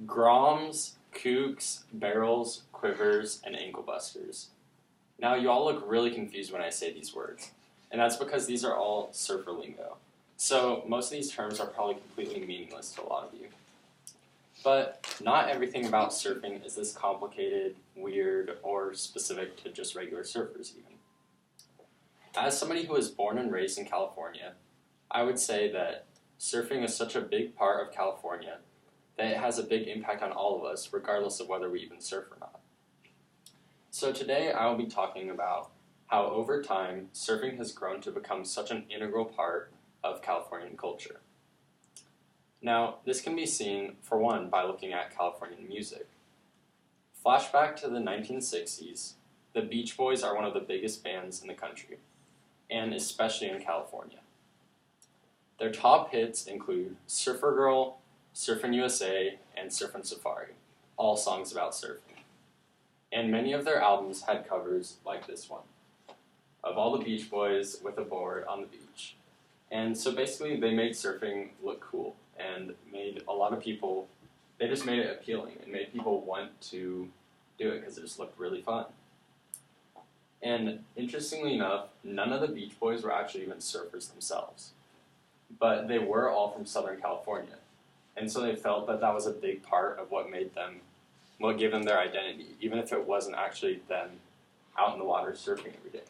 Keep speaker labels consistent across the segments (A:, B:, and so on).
A: Groms, kooks, barrels, quivers, and ankle busters. Now, you all look really confused when I say these words, and that's because these are all surfer lingo. So, most of these terms are probably completely meaningless to a lot of you. But not everything about surfing is this complicated, weird, or specific to just regular surfers, even. As somebody who was born and raised in California, I would say that surfing is such a big part of California that it has a big impact on all of us, regardless of whether we even surf or not. So today I will be talking about how over time surfing has grown to become such an integral part of Californian culture. Now, this can be seen, for one, by looking at Californian music. Flashback to the 1960s, the Beach Boys are one of the biggest bands in the country, and especially in California. Their top hits include Surfer Girl, Surfin' USA, and Surfin' Safari, all songs about surfing. And many of their albums had covers like this one, of all the Beach Boys with a board on the beach. And so basically they made surfing look cool and made a lot of people, they just made it appealing and made people want to do it because it just looked really fun. And interestingly enough, none of the Beach Boys were actually even surfers themselves, but they were all from Southern California. And so they felt that that was a big part of what made them, what gave them their identity, even if it wasn't actually them out in the water surfing every day.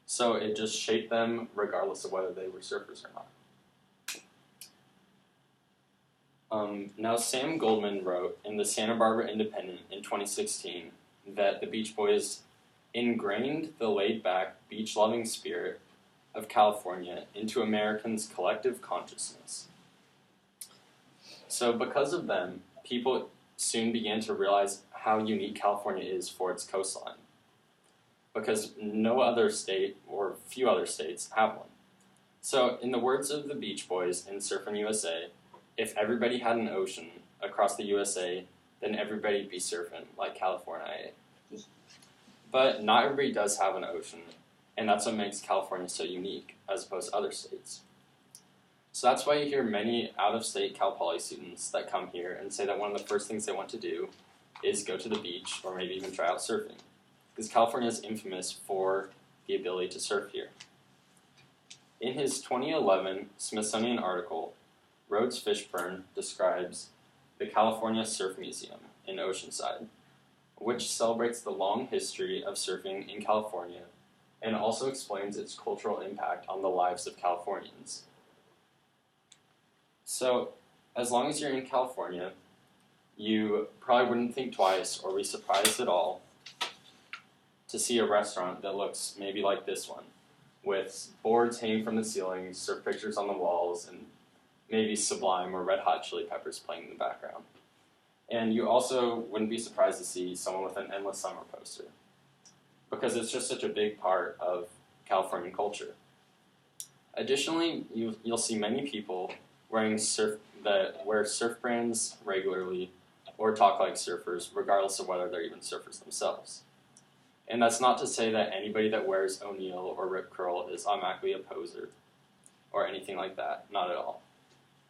A: So it just shaped them regardless of whether they were surfers or not. Now, Sam Goldman wrote in the Santa Barbara Independent in 2016 that the Beach Boys ingrained the laid-back, beach-loving spirit of California into Americans' collective consciousness. So because of them, people soon began to realize how unique California is for its coastline, because no other state, or few other states, have one. So in the words of the Beach Boys in Surfin' USA, if everybody had an ocean across the USA, then everybody'd be surfing like California. But not everybody does have an ocean, and that's what makes California so unique as opposed to other states. So that's why you hear many out-of-state Cal Poly students that come here and say that one of the first things they want to do is go to the beach or maybe even try out surfing, because California is infamous for the ability to surf here. In his 2011 Smithsonian article, Rhodes Fishburne describes the California Surf Museum in Oceanside, which celebrates the long history of surfing in California and also explains its cultural impact on the lives of Californians. So, as long as you're in California, you probably wouldn't think twice or be surprised at all to see a restaurant that looks maybe like this one, with boards hanging from the ceilings, surf pictures on the walls, and maybe Sublime or Red Hot Chili Peppers playing in the background. And you also wouldn't be surprised to see someone with an Endless Summer poster, because it's just such a big part of Californian culture. Additionally, you'll see many people wear surf brands regularly or talk like surfers, regardless of whether they're even surfers themselves. And that's not to say that anybody that wears O'Neill or Rip Curl is automatically a poser or anything like that, not at all.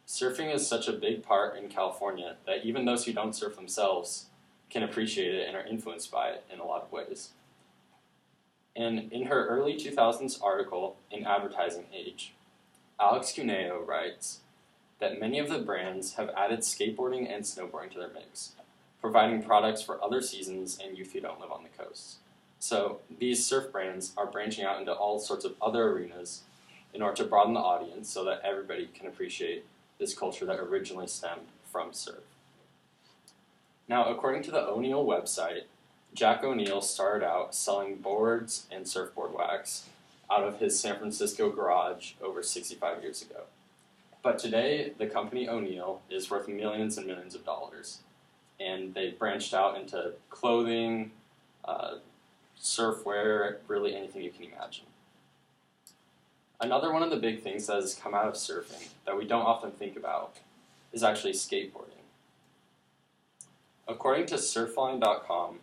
A: Surfing is such a big part in California that even those who don't surf themselves can appreciate it and are influenced by it in a lot of ways. And in her early 2000s article in Advertising Age, Alex Cuneo writes that many of the brands have added skateboarding and snowboarding to their mix, providing products for other seasons and youth who don't live on the coast. So these surf brands are branching out into all sorts of other arenas in order to broaden the audience so that everybody can appreciate this culture that originally stemmed from surf. Now, according to the O'Neill website, Jack O'Neill started out selling boards and surfboard wax out of his San Francisco garage over 65 years ago. But today, the company O'Neill is worth millions and millions of dollars, and they've branched out into clothing, surfwear, really anything you can imagine. Another one of the big things that has come out of surfing that we don't often think about is actually skateboarding. According to Surfline.com,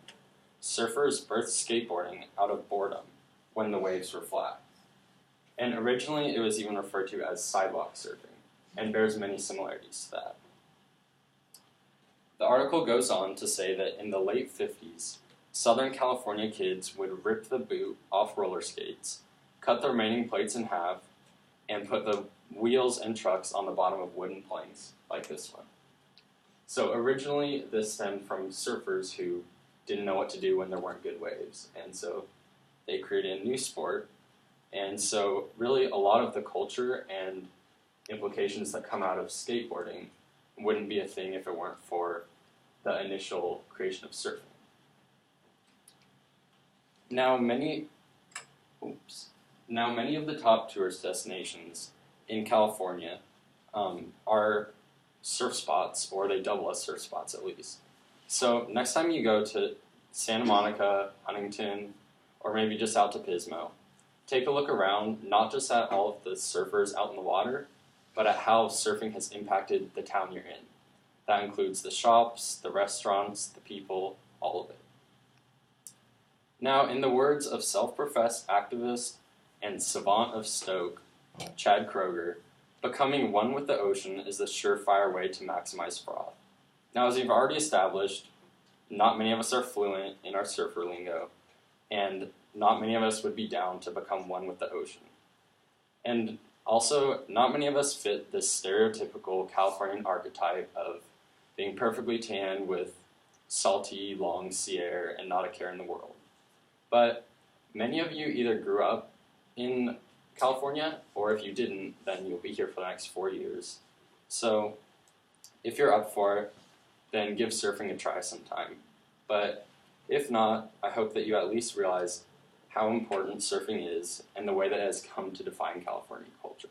A: surfers birthed skateboarding out of boredom when the waves were flat. And originally it was even referred to as sidewalk surfing, and bears many similarities to that. The article goes on to say that in the late 50s, Southern California kids would rip the boot off roller skates, cut the remaining plates in half, and put the wheels and trucks on the bottom of wooden planks like this one. So originally this stemmed from surfers who didn't know what to do when there weren't good waves, and so they created a new sport. And so really a lot of the culture and implications that come out of skateboarding wouldn't be a thing if it weren't for the initial creation of surfing. Now many of the top tourist destinations in California are surf spots, or they double as surf spots at least. So next time you go to Santa Monica, Huntington, or maybe just out to Pismo, take a look around, not just at all of the surfers out in the water, but at how surfing has impacted the town you're in. That includes the shops, the restaurants, the people, all of it. Now, in the words of self-professed activist and savant of Stoke, Chad Kroger, becoming one with the ocean is the surefire way to maximize froth. Now, as we've already established, not many of us are fluent in our surfer lingo, and not many of us would be down to become one with the ocean. And also, not many of us fit this stereotypical Californian archetype of being perfectly tan with salty, long sea air and not a care in the world. But many of you either grew up in California, or if you didn't, then you'll be here for the next 4 years. So if you're up for it, then give surfing a try sometime. But if not, I hope that you at least realize how important surfing is and the way that it has come to define California culture.